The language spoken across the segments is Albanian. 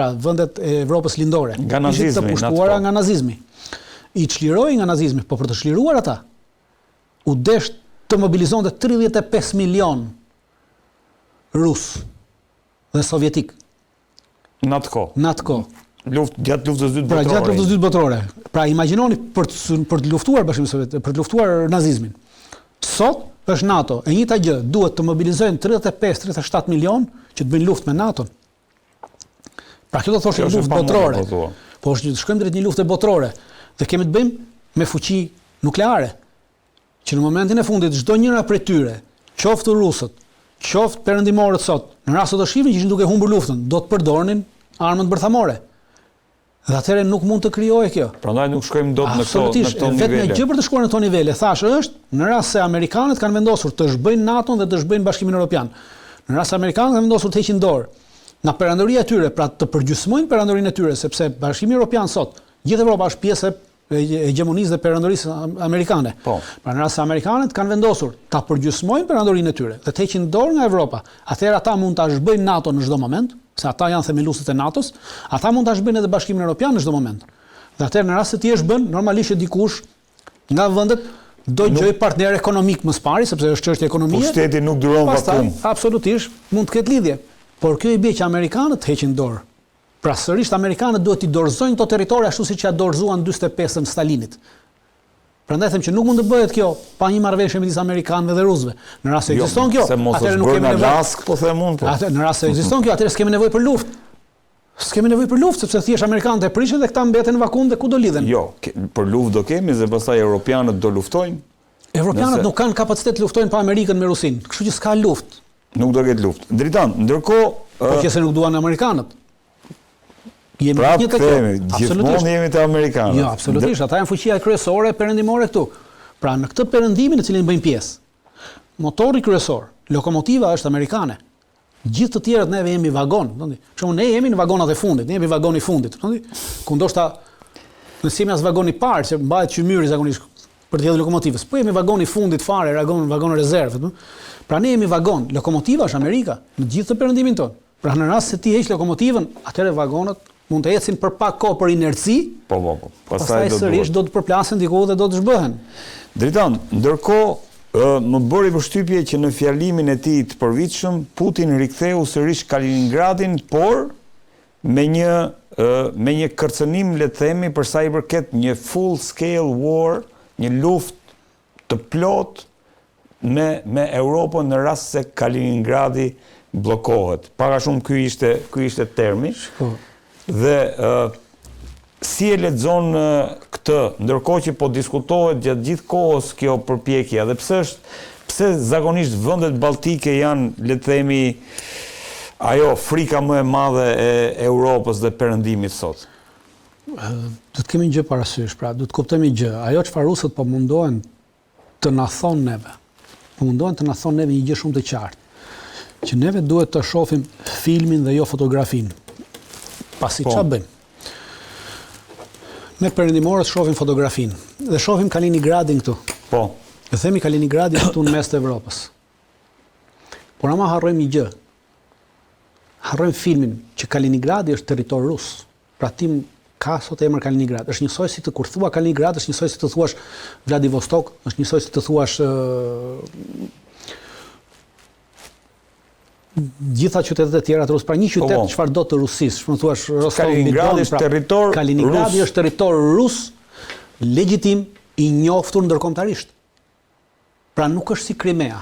pra vendet e Evropës lindore, ishin të pushtuara nga nazizmi. I çliroi nga nazizmi, po për të çliruar ata, u desh të mobilizonte 35 milion rus dhe sovjetik. Në atë kohë. Gjatë luftës së dytë botërore. Gjatë luftës së dytë botërore. Pra imagjinoni për të luftuar Bashkimin Sovjetik, për të luftuar nazizmin. Sot është NATO, e njëjta gjë, duhet të mobilizojnë 35-37 milion që të bëjnë luftë me NATO-n. Pra kjo do të thoshë një luftë botërore. Po shkojmë drejt një lufte botërore dhe kemi të bëjmë me fuqi nukleare. Që në momentin e fundit çdo njëra prej tyre, qoftë rusët, qoftë perëndimorët sot, në rast se do shihnin që ishin duke humbur luftën, do të përdornin armët bërthamore. Dhe atëherë nuk mund të krijohej kjo. Prandaj nuk shkojmë dot në këto nivele. Vetëm gjë për të shkuar në këto nivele, thash është në rast se amerikanët kanë vendosur të zhbëjnë NATO-n dhe të zhbëjnë Bashkimin Evropian. Në rast se amerikanët kanë vendosur të heqin dorë nga perandoria e tyre, pra të përgjysmojnë perandorinë e tyre, sepse Bashkimi Evropian sot, gjithë Evropa është pjesë e hegemonisë dhe perandorisë amerikane. Pra në rast se amerikanët kanë vendosur ta përgjysmojnë perandorinë e tyre dhe të heqin dorë nga Evropa, atëherë ata mund ta zhbëjnë NATO në çdo moment, se ata janë themeluesit e NATO-s, ata mund ta zhbëjnë edhe Bashkimin Evropian në çdo moment. Dhe atëherë në rast se ti e zhbën, normalisht dikush nga vendet do gjej partner ekonomik më pari, sepse është çështje ekonomie. Po shteti nuk duron vakum. Absolutisht, mund të ketë lidhje. Por kjo i bie që amerikanët heqin dorë. Pra sërish amerikanët duhet t'i dorëzojnë këto territore ashtu siç ja dorëzuan 45-ën Stalinit. Prandaj them që nuk mund të bëhet kjo pa një marrëveshje midis amerikanëve dhe rusëve. Në rast se ekziston kjo, atëherë nuk kemi nevojë. Po them unë. Atëherë në rast se ekziston kjo, atëherë s'kemi nevojë për luftë. S'kemi nevojë për luftë sepse thjesht amerikanët e prishin dhe këta mbeten në vakum dhe ku do lidhen. Jo, për luftë do kemi dhe pastaj europianët do luftojnë. Europianët nuk kanë kapacitet të luftojnë pa Amerikën me Rusinë, kështu që s'ka luftë. Nuk do ketë luftë. Dritan, ndërkohë po që se nuk duan amerikanët. Prapë themi, gjithmonë jemi të amerikanët. Jo, absolutisht, ata janë fuqia kryesore perëndimore këtu. Pra në këtë perëndimin në cilin bëjmë pjesë, motori kryesor, lokomotiva është amerikane. Gjithë të tjerët neve jemi vagon, shumë ne jemi në vagonat e fundit, ne jemi vagoni i fundit, ku ndoshta nëse jemi as vagoni i parë, që mbahet qymyri zakonisht për të hedhur lokomotivës, po jemi vagoni i fundit fare, vagon rezervë. Pra ne jemi vagon, lokomotiva është Amerika në gjithë të perëndimin tonë. Pra në rast se ti heq lokomotivën, atëherë vagonat mund të ecin për pak kohë për inerci. Po. Pastaj sërish do të përplasen diku dhe do të zhbëhen. Dritan, ndërkohë më bëri përshtypje që në fjalimin e tij të përvitshëm Putin riktheu sërish Kaliningradin, por me një kërcënim, le të themi, për sa i përket një full scale war, një luftë të plot me Europën në rast se Kaliningradi bllokohet. Para shumë ky ishte termi. Dhe si e lexon këtë, ndërkohë që po diskutohet gjatë gjithë kohës kjo përpjekje, dhe pse zakonisht vendet balltike janë, le të themi, ajo frika më e madhe e Europës dhe perëndimit sot? Do të kemi një gjë parasysh, pra do të kuptojmë një gjë. Ajo çfarë rusët po mundohen të na thonë neve. Po mundohen të na thonë neve një gjë shumë të qartë. Që neve duhet të shohim filmin dhe jo fotografinë. Pasi çfarë bëjmë? Ne perëndimorët shohim fotografinë dhe shohim Kaliningradin këtu. Po. E themi Kaliningradin këtu në mes të Evropës. Por ama harrojmë një gjë. Harrojmë filmin që Kaliningradi është territor rus. Pra tim ka sot emër Kaliningrad. Është njësoj si të kur thua Kaliningrad, është njësoj si të thuash Vladivostok, është njësoj si të thuash gjitha qytetet e tjera të Rusë, pra një qytet çfarë do të Rusisë, më thuash Kaliningradi është territor rus. Kaliningradi është territor rus legjitim i njoftur ndërkombëtarisht. Pra nuk është si Krimea.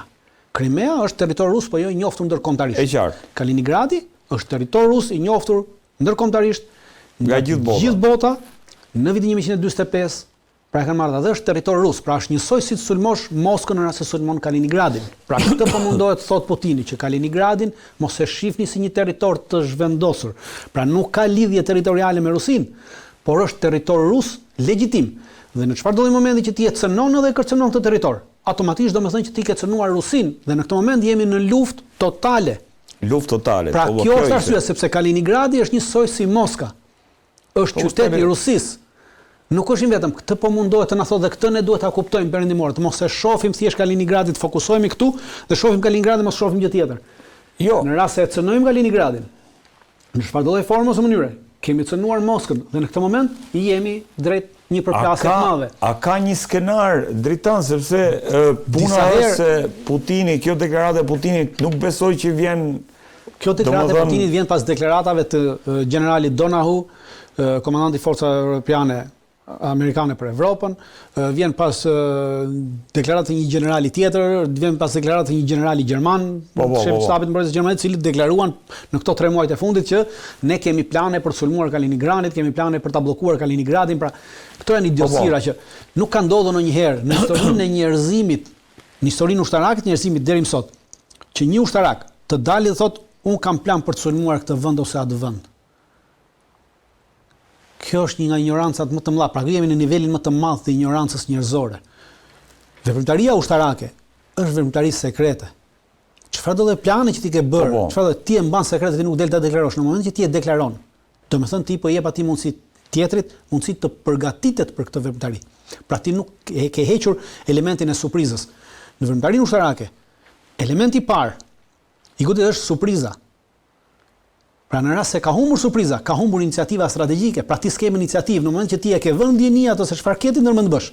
Krimea është territor rus, po jo i njoftur ndërkombëtarisht. E qartë. Kaliningradi është territor rus i njoftur ndërkombëtarisht nga gjithë bota në vitin 1945. Pra e kanë marrë dhe është territor rus, pra është njësoj si të sulmosh Moskën në rast se sulmon Kaliningradin. Pra këtë po mundohet thot Putini që Kaliningradin mos e shihni si një territor të zhvendosur. Pra nuk ka lidhje territoriale me Rusinë, por është territor rus legjitim. Dhe në çfarëdo momenti që ti e cënon edhe kërcënon këtë territor, automatikisht do të thonë që ti ke cënuar Rusinë dhe në këtë moment jemi në luftë totale. Luftë totale. Pra kjo është arsye sepse Kaliningradi është njësoj si Moska. Është qyteti i Rusisë. Nuk është vetëm këtë po mundohet të na thotë dhe këtë ne duhet ta kuptojmë perëndimorët, mos e shohim thjesht Kaliningradin, të fokusohemi këtu dhe shohim Kaliningradin, mos shohim gjë tjetër. Jo. Në rast se e cënojmë Kaliningradin, Në çfarë do lloj forme ose mënyre, kemi cënuar Moskën dhe në këtë moment jemi drejt një përplasje të madhe. A ka një skenar dritan, sepse puna është se Putini, kjo deklarata e Putinit nuk besoj që vjen. Kjo deklarata e Putinit vjen pas deklaratave të generalit Donahu, komandanti forcave europiane amerikane për Evropën, vjen pas deklaratë një generali tjetër, vjen pas deklaratë një generali gjerman, shefi stabit të mbretërisë gjermane, të cilët deklaruan në këto 3 muajt e fundit që ne kemi plane për të sulmuar Kaliningradin, kemi plane për ta bllokuar Kaliningradin, pra këto janë idiotësira që nuk ka ndodhur ndonjëherë në historinë e njerëzimit, në historinë ushtarake të njerëzimit deri më sot, që një ushtarak të dalë dhe thotë un kam plan për të sulmuar këtë vend ose atë vend. Kjo është një nga ignorancat më të mëdha, pra jemi në nivelin më të madh të ignorancës njerëzore. Veprimtaria ushtarake është veprimtari sekrete. Çfarë do të plane që ti ke bërë, çfarë do ti e mban sekrete ti nuk del ta deklarosh. Në momentin që ti e deklaron, domethënë ti po jep atij mundësi tjetrit, mundësi të përgatitet për këtë veprimtari. Pra ti nuk ke hequr elementin e surprizës. Në veprimtarinë ushtarake, elementi i parë i godit është surpriza. Pra në rast se ka humbur surpriza, ka humbur iniciativa strategjike, pra ti s'ke iniciativë, në moment që ti e ke vënë ndjeni ato se çfarë ke ti ndërmend bësh.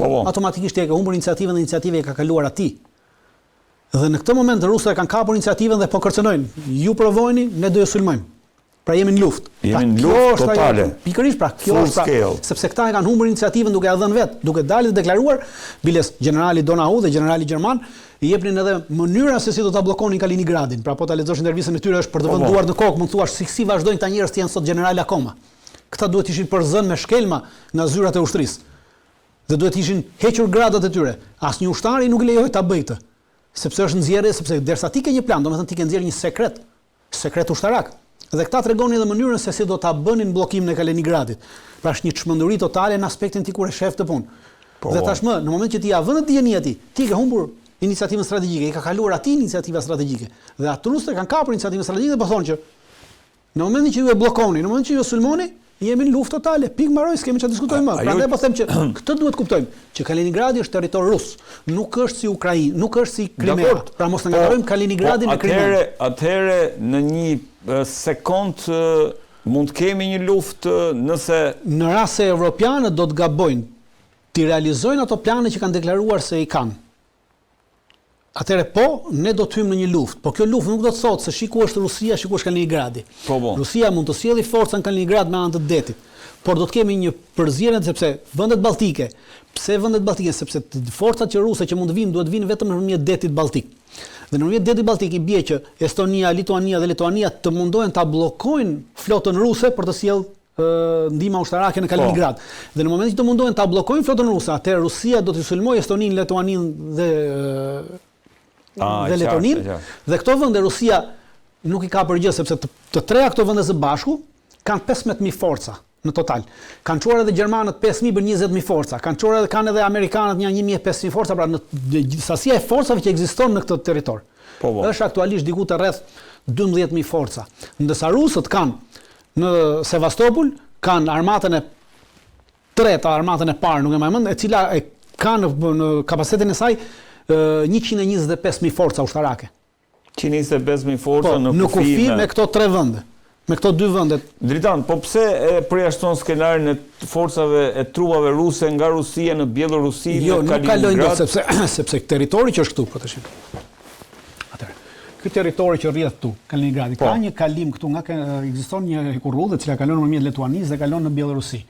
Automatikisht ti e ke humbur iniciativën dhe iniciativa e ka kaluar atij. Dhe në këtë moment rusët kanë kapur iniciativën dhe po kërcënojnë. Ju provojeni, ne do ju sulmojmë. Pra jemi në luftë. Jemi në luftë totale. Pikërisht pra, kjo është sepse këta e kanë humbur iniciativën duke ia dhënë vet, duke dalë dhe deklaruar, biles generali Donahu dhe generali gjerman i jepnin edhe mënyra se si do ta bllokonin Kaliningradin. Pra po ta lexosh intervistën e tyre është për të vënë duart në kokë, mund thuash si vazhdojnë ta njerëz të jenë sot general akoma. Këta duhet ishin përzënë me shkelma nga zyrat e ushtrisë. Dhe duhet ishin hequr gradat e tyre. Asnjë ushtari nuk lejoi ta bëjë këtë. Sepse është nxjerrje, sepse derisa ti ke një plan, domethënë ti ke nxjerrë një sekret ushtarak. Dhe këta tregonin edhe mënyrën se si do ta bënin bllokimin e Kaliningradit. Pra është një çmenduri totale në aspektin ti kur e shef të punë. Dhe tashmë, në moment që ti ja vën dieni atij, ti ke humbur iniciativën strategjike, i ka kaluar atij iniciativa strategjike. Dhe atë rusët kanë kapur iniciativën strategjike dhe po thonë që në momentin që ju e bllokoni, në momentin që ju e sulmoni, jemi në luftë totale. Pikë mbaroj, s'kemi çfarë diskutojmë më. Prandaj po them që këtë duhet kuptojmë, që Kaliningradi është territor rus, nuk është si Ukrainë, nuk është si Krimea. Pra mos na ngarojmë Kaliningradin me Krimean. Atëherë në një sekond mund të kemi një luftë nëse në rast se evropianët do të gabojnë, ti realizojnë ato plane që kanë deklaruar se i kanë. Atëherë po, ne do të hyjmë në një luftë, po kjo luftë nuk do të thotë se shiku është Rusia, shiku është Kaliningradi. Rusia mund të sjellë forca në Kaliningrad me anë të detit, por do të kemi një përzierje sepse vendet balltike, pse vendet balltike, sepse forcat që ruse që mund të vinë duhet vinë vetëm nëpërmjet detit balltik. Dhe nëpërmjet detit balltik i bie që Estonia, Lituania dhe Lituania të mundohen ta bllokojnë flotën ruse për të sjellë ndihma ushtarake në Kaliningrad. Dhe në momentin që të mundohen ta bllokojnë flotën ruse, atëherë Rusia do të sulmojë Estoninë, Lituaninë dhe Letonin, dhe këto vende Rusia nuk i ka përgjë sepse të treja këto vende së bashku kanë 15.000 forca në total. Kanë çuar edhe gjermanët 5.000 për 20.000 forca, kanë edhe amerikanët një 1.500 forca, pra në sasia e forcave që ekziston në këtë territor. Është aktualisht diku të rreth 12.000 forca. Ndërsa rusët kanë në Sevastopol kanë armatën e tretë, armatën e parë, nuk e mend, e cila ka në kapacitetin e saj 125.000 forca ushtarake. 125.000 forca në kufi me këto 3 vende. Me këto 2 vende. Dritan, po pse e përjashton skenarin e forcave e trupave ruse nga Rusia në Bielorusi, në Kaliningrad? Jo, nuk kalojnë dot sepse territori që është këtu, po tash. Atëherë, ky territori që rrjedh këtu, Kaliningradi, ka një kalim këtu ekziston një hekurrudhë e cila kalon nëpërmjet Letuanisë dhe kalon në Bielorusi.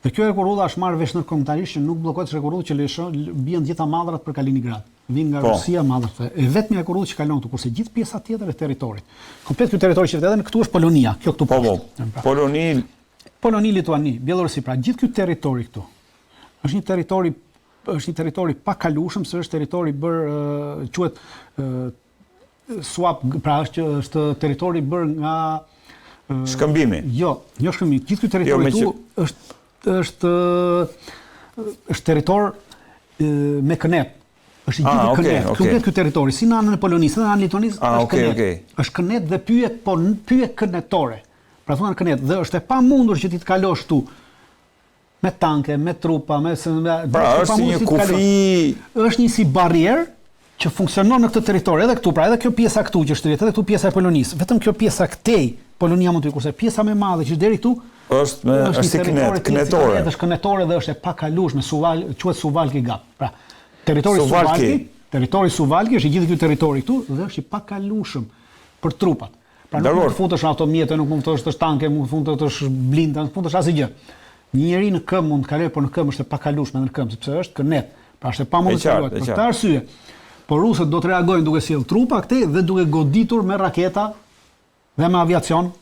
Dhe kjo hekurrudha është marrë vesh ndërkombëtarisht që nuk bllokohet hekurrudha që lëshon bien gjitha madhrat për Kaliningrad. Vin nga Rusia madhrat. E vetmja hekurrudha që kalon këtu, kurse gjithë pjesa tjetër e territorit. Komplet ky territori që vetë këtu është Polonia, kjo këtu poshtë. Poloni, Lituani, Bielorusi, pra gjithë ky territori këtu. Është një territori pa kalueshëm, se është territori quhet swap, pra është territori bërë nga shkëmbimi. Jo shkëmbimi. Gjithë ky territori këtu është territor me kënet. Është i gjithë kënet. Komplet ky territori, si në anën e Polonisë, si në anën e Lituanisë, është kënet. Është kënet dhe pyje kënetore. Pra thonë kënet dhe është e pamundur që ti të kalosh këtu me tanke, me trupa, pra është një kufi, është një si barrier që funksionon në këtë territor, edhe këtu, pra edhe kjo pjesa këtu që është edhe këtu pjesa e Polonisë, vetëm kjo pjesa këtej Polonia mund të kurse pjesa më e madhe që deri këtu është si kënetore. Është kënetore dhe është e pakalueshme, quhet Suwałki Gap. Pra, territori Suwałki është i gjithë ky territori këtu dhe është i pakalueshëm për trupat. Pra nuk mund të futesh ato mjete, nuk mund të futesh tanke, nuk mund të futesh blinda, nuk mund të futesh asgjë. Një njeri në këmbë mund të kalojë, por në këmbë është e pakalueshme në këmbë, sepse është kënet. Pra është e pamundur të kalojë. Për këtë arsye, por rusët do të reagojnë duke sjell trupa këtej dhe duke goditur me raketa dhe me aviacion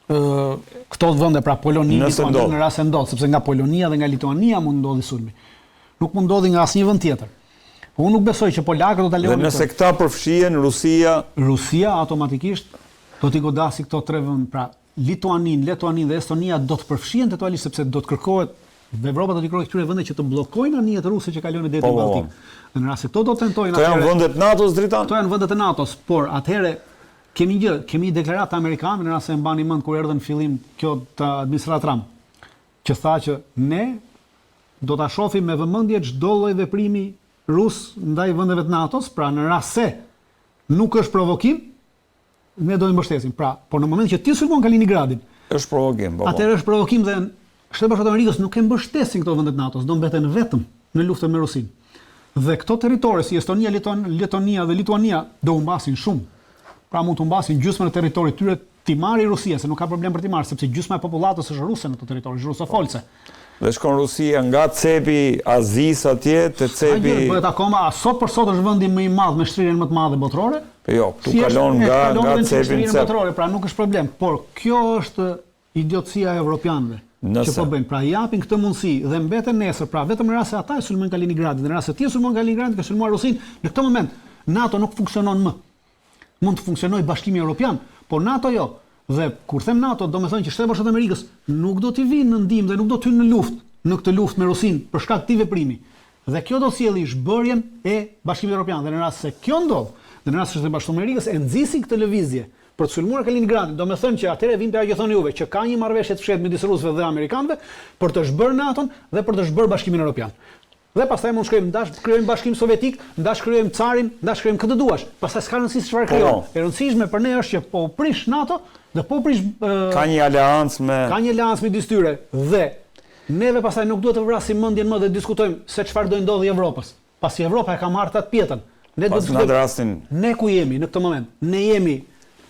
këto vende, pra Poloni, Lituania në rast se ndodh, sepse nga Polonia dhe nga Lituania mund ndodhi sulmi. Nuk mund ndodhi nga asnjë vend tjetër. Unë nuk besoj që polakët do ta lejojnë. Dhe nëse këta përfshihen Rusia automatikisht do t'i godasi këto tre vende, pra Lituanin dhe Estonia do të përfshihen totalisht sepse do të kërkohet dhe Evropa do t'i kërkojë këtyre vende që të bllokojnë anijet ruse që kalojnë në detin Baltik. Dhe në rast se këto do tentojnë atëherë. Këto janë vendet NATO-s dritan? Këto janë vendet e NATO-s, por atëherë kemi deklaratë amerikane në rast se mbani mend kur erdhën në fillim kjo të administrat Trump, që tha që ne do ta shohim me vëmendje çdo lloj veprimi rus ndaj vendeve të NATO-s, pra në rast se nuk është provokim, ne do i mbështesim. Pra, por në moment që ti sulmon Kaliningradin, është provokim, po. Atëherë është provokim dhe Shtetet Bashkuara të Amerikës nuk e mbështesin këto vende të NATO-s, do mbeten vetëm në luftën me Rusinë. Dhe këto territore si Estonia, Letonia dhe Lituania do humbasin shumë. Pra mund të humbasin gjysmën e territorit tyre ti marrë Rusia, se nuk ka problem për ti marrë, sepse gjysma e popullatës është ruse në këto territori, është rusofolse. Dhe shkon Rusia nga cepi Azis atje te cepi. Bëhet akoma sot për sot është vendi më i madh me shtrirjen më të madhe botërore. Jo, tu kalon nga cepi botërore, pra nuk është problem. Por kjo është idiotësia e evropianëve. Që po bëjnë, pra japin këtë mundësi dhe mbeten nesër, pra vetëm në rast se ata e sulmojnë Kaliningradin, në rast se ti sulmon Kaliningradin, ke sulmuar Rusinë, në këtë moment NATO nuk funksionon më. Mund të funksionojë Bashkimi Evropian, por NATO jo. Dhe kur them NATO, do të thonë që Shtetet Bashkuara të Amerikës nuk do t'i vinë në ndihmë dhe nuk do të hyjnë në këtë luftë me Rusinë për shkak të këtij veprimi. Dhe kjo do sjellë zhbërjen e Bashkimit Evropian. Dhe në rast se kjo ndodh, dhe në rast se Shtetet Bashkuara të Amerikës e nxisin këtë lëvizje për të sulmuar Kaliningradin, do të thonë që atëherë vjen ajo që thoni juve, që ka një marrëveshje të fshehtë midis rusëve dhe amerikanëve për të zhbërë NATO-n dhe për të zhbërë Bashkimin Evropian. Dhe pastaj mund shkojmë ndash krijojmë Bashkim Sovjetik, ndash krijojmë Carin, ndash krijojmë këtë duash. Pastaj s'ka rëndësi se çfarë krijon. E rëndësishme për ne është që po prish NATO dhe po prish ka një aleancë midis tyre dhe neve pastaj nuk duhet të vrasim mendjen më dhe diskutojmë se çfarë do ndodhi Evropës. Pasi Evropa e ka marrë atë pjetën. Ne do të diskutojmë ne ku jemi në këtë moment. Ne jemi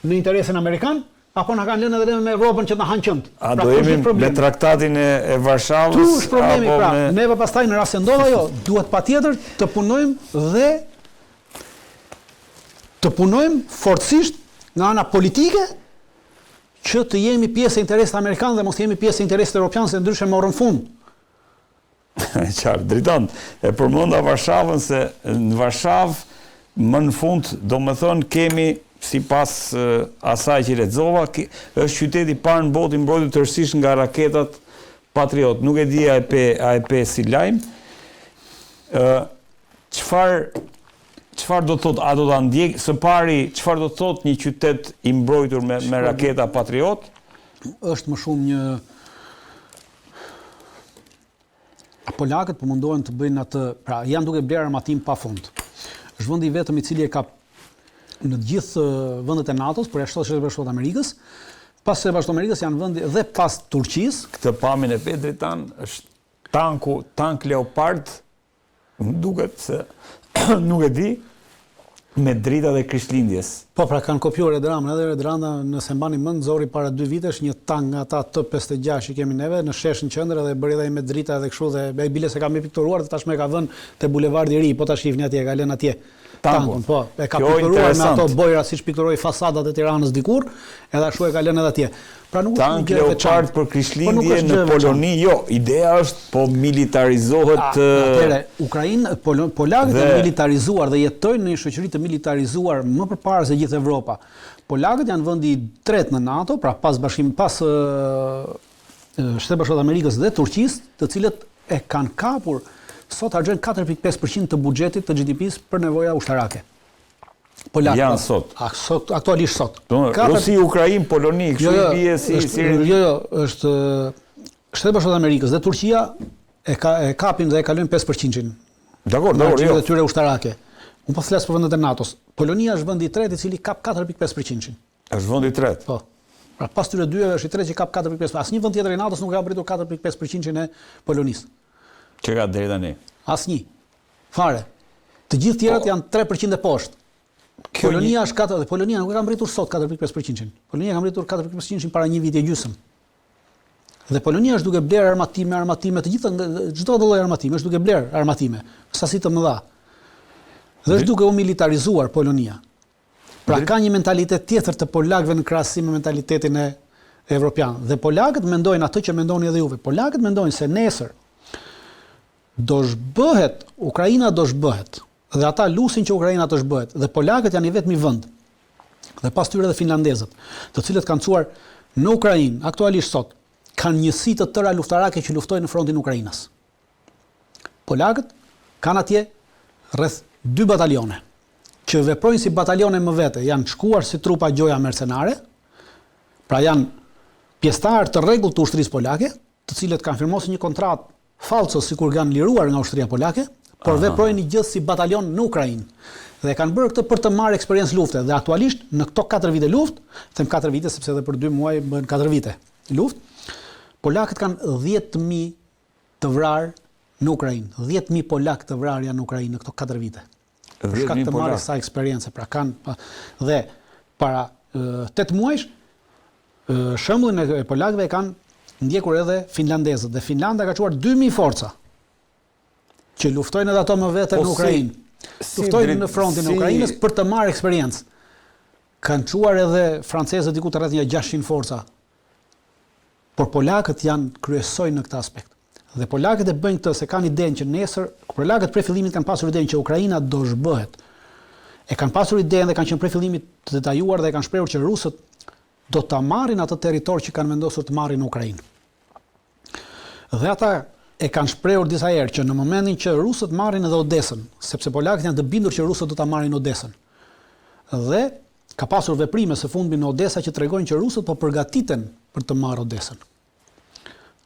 në interesin amerikan apo na kanë lënë edhe me Evropën që të na hanë qend. A do jemi me traktatin e Varshavës? Tu është problemi, pra. Neve pastaj në rast se ndodh ajo, duhet patjetër të punojmë dhe të punojmë forcisht nga ana politike që të jemi pjesë e interesit amerikan dhe mos të jemi pjesë e interesit evropian, se ndryshe morën fund. Qartë, drejton. E përmenda Varshavën se në Varshavë më në fund, do më thonë, kemi sipas asaj që lexova, është qyteti i parë në botë i mbrojtur tërësisht nga raketat Patriot. Nuk e di a e pe si lajm. Çfarë do të thotë, a do ta ndjek së pari çfarë do të thotë një qytet i mbrojtur me raketa Patriot? Është më shumë një polakët po mundohen të bëjnë atë, pra janë duke blerë armatim pafund. Është vendi vetëm i cili e ka në të gjithë vendet e NATO-s, por jashtë Shtetit Bashkuar të Amerikës, pas Shtetit Bashkuar të Amerikës janë vendi dhe pas Turqisë. Këtë pamjen e Pedritan është tank Leopard, më duket se nuk e di, me drita dhe Krishtlindjes. Po, pra kanë kopjuar Edramën, edhe Edrana, nëse mbani mend, zori para 2 vitesh një tank nga ata T56 që kemi neve në sheshën qendër dhe bëri edhe me drita dhe kështu dhe ai bile se ka më pikturuar dhe tashmë e ka vënë te bulevardi i ri, po ta shihni atje, ka lënë atje. Tankun, po, e ka pikturuar me ato bojra siç pikturoi fasadat e Tiranës dikur, edhe ashtu e ka lënë edhe atje. Pra nuk tank Leopard për Krishtlindje në Poloni, jo, ideja është po militarizohet. Atëre, polakët janë militarizuar dhe jetojnë në një shoqëri të militarizuar më përpara se gjithë Evropa. Polakët janë vendi i tretë në NATO, pra pas Shtetet Bashkuara të Amerikës dhe Turqisë, të cilët e kanë kapur sot harxojnë 4.5% të buxhetit të GDP-s për nevoja ushtarake. Polakët janë sot. Aktualisht sot. Rusi, Ukrainë, Poloni, kështu i bie si Jo, është Shtetet Bashkuara të Amerikës dhe Turqia e kapin dhe e kalojnë 5%. Dakor, jo. Të tyre ushtarake. Unë po flas për vendet e NATO-s. Polonia është vendi i tretë i cili kap 4.5%. Është vendi i tretë. Po. Pra pas tyre dyve është i tretë që kap 4.5%. Asnjë vend tjetër i NATO-s nuk ka arritur 4.5% e Polonisë. Që ka deri tani? Asnjë. Fare. Të gjithë tjerat janë 3% e poshtë. Polonia është 4 dhe Polonia nuk ka mbritur sot 4.5%. Polonia ka mbritur 4.5% para një viti e gjysmë. Dhe Polonia është duke bler armatime, të gjitha çdo lloj armatime, është duke bler armatime, sasi të mëdha. Dhe është duke u militarizuar Polonia. Pra ka një mentalitet tjetër të polakëve në krahasim me mentalitetin e evropian. Dhe polakët mendojnë atë që mendoni edhe juve. Polakët mendojnë se nesër do zhbëhet, Ukraina do zhbëhet. Dhe ata lusin që Ukraina të zhbëhet. Dhe polakët janë i vetmi vend. Dhe pas tyre dhe finlandezët, të cilët kanë çuar në Ukrainë, aktualisht sot, kanë njësi të tëra luftarake që luftojnë në frontin e Ukrainës. Polakët kanë atje rreth 2 batalione, që veprojnë si batalione më vete, janë shkuar si trupa gjoja mercenare, pra janë pjesëtarë të rregullt të ushtrisë polake, të cilët kanë firmosur një kontratë falso sikur kanë liruar nga ushtria polake, por veprojnë gjithë si batalion në Ukrainë. Dhe kanë bërë këtë për të marrë eksperiencë lufte. Dhe aktualisht në këto 4 vite luftë, them 4 vite sepse edhe për 2 muaj bën 4 vite luftë, polakët kanë 10.000 të vrarë në Ukrainë. 10.000 polak të vrarë janë në Ukrainë në këto 4 vite. Për shkak të marrjes së eksperiencë, pra kanë dhe para 8 muajsh shembullin e polakëve kanë ndjekur edhe finlandezët. Dhe Finlanda ka çuar 2.000 forca që luftojnë edhe ato më vete në Ukrainë. Luftojnë në frontin e Ukrainës për të marrë eksperiencë. Kanë çuar edhe francezët diku të rreth 600 forca. Por polakët janë kryesojnë në këtë aspekt. Dhe polakët e bëjnë këtë se kanë idenë që nesër, polakët prej fillimit kanë pasur idenë që Ukraina do zhbëhet. E kanë pasur idenë dhe kanë qenë prej fillimit të detajuar dhe kanë shprehur që rusët do ta marrin atë territor që kanë vendosur të marrin në Ukrainë. Dhe ata e kanë shprehur disa herë që në momentin që rusët marrin edhe Odesën, sepse polakët janë të bindur që rusët do ta marrin Odesën. Dhe ka pasur veprime së fundmi në Odesa që tregojnë që rusët po përgatiten për të marrë Odesën.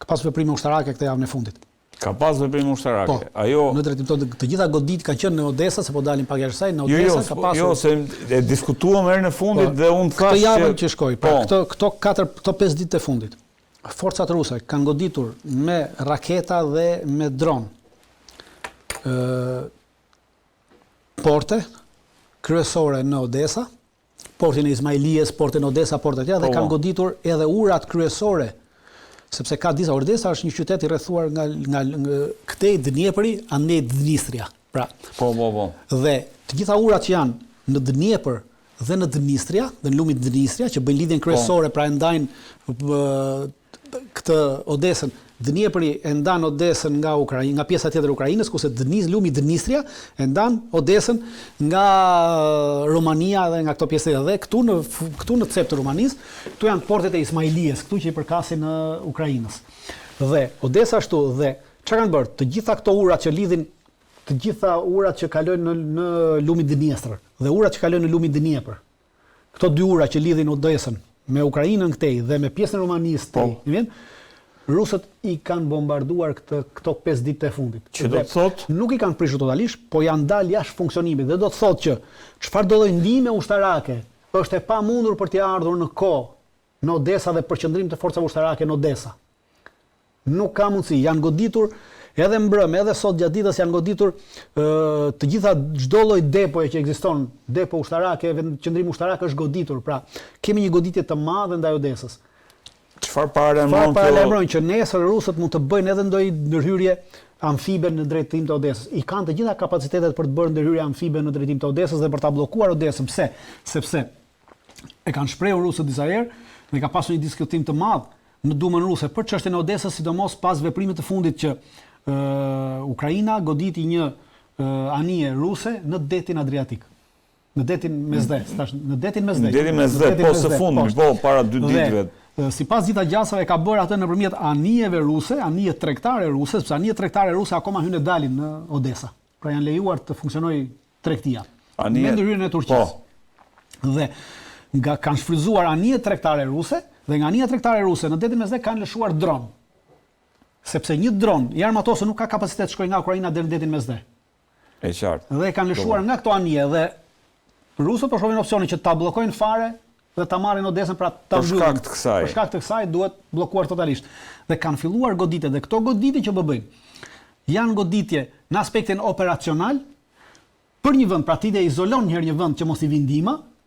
Ka pas veprime ushtarake këtë javën e fundit. Ka pas veprime ushtarake. Po, ajo në drejtim tonë të gjitha godit kanë qenë në Odesa, se po dalin pak jashtë saj, në Odesa ka pasur. Jo, se e diskutuam herën e fundit dhe unë thash këtë javën që shkoi, pra këto 5 ditë të fundit. Forcat ruse kanë goditur me raketa dhe me dron. Porte kryesore në Odesa, portin e Izmailijes, portin e Odesa, portet tjera, dhe kanë goditur edhe urat kryesore. Sepse ka disa Odesa është një qytet i rrethuar nga këtej Dniepri andej Dnistria. Pra. Po. Dhe të gjitha urat që janë në Dniepër dhe në Dnistria, dhe në lumin Dnistria që bëjnë lidhjen kryesore, pra e ndajnë këtë Odesën. Dniepri e ndan Odesën nga Ukraina, nga pjesa tjetër e Ukrainës, kurse lumi Dnistria e ndan Odesën nga Romania dhe nga këto pjesë dhe këtu në cep të Romanisë, këtu janë portet e Ismailijes, këtu që i përkasin në Ukrainës. Dhe Odesa ashtu dhe çfarë kanë bërë? Të gjitha këto urat që lidhin, të gjitha urat që kalojnë në lumin Dnistër dhe urat që kalojnë në lumin Dniepër. Këto 2 ura që lidhin Odesën me Ukrainën këtej dhe me pjesën e Romanisë këtej, rusët i kanë bombarduar këto 5 ditë të fundit. Që do të thotë? Nuk i kanë prishur totalisht, po janë dalë jashtë funksionimit. Dhe do të thotë që çfarë do lloj ndihme ushtarake është e pamundur për të ardhur në kohë në Odesa dhe për qëndrim të forcave ushtarake në Odesa. Nuk ka mundësi. Janë goditur edhe mbrëm, edhe sot gjatë ditës janë goditur të gjitha çdo lloj depoje që ekziston, depo ushtarake, qëndrim ushtarak është goditur. Pra, kemi një goditje të madhe ndaj Odesës. Çfarë paralajmërojnë që nesër rusët mund të bëjnë edhe ndonjë ndërhyrje amfibe në drejtim të Odesës. I kanë të gjitha kapacitetet për të bërë ndërhyrje amfibe në drejtim të Odesës dhe për ta bllokuar Odesën. Pse? Sepse e kanë shprehur rusët disa herë dhe ka pasur një diskutim të madh në Dumën ruse për çështjen e Odesës, sidomos pas veprimit të fundit që Ukraina goditi një anije ruse në detin Adriatik. Në detin Mesdhe, në detin Mesdhe. Në detin Mesdhe, po së fundmi, po para 2 ditëve. Sipas dita gjasave ka bërë atë nëpërmjet anijeve ruse, anije tregtare ruse, sepse anije tregtare ruse akoma hyn e dalin në Odesa. Pra janë lejuar të funksionojë tregtia. Me ndërhyrjen e Turqisë. Dhe nga kanë shfryzuar anije tregtare ruse dhe nga anija tregtare ruse në detin Mesdhe kanë lëshuar dron. Sepse një dron i armatosur nuk ka kapacitet të shkojë nga Ukraina deri në detin Mesdhe. E qartë. Dhe kanë lëshuar nga këto anije dhe rusët po shohin opsionin që ta bllokojnë fare dhe ta marrin Odesën pra ta mbyllin. Për shkak të kësaj duhet bllokuar totalisht. Dhe kanë filluar goditjet dhe këto goditje që po bëjnë janë goditje në aspektin operacional për një vend, pra ti dhe izolon njëherë një vend që mos i vi ndihma,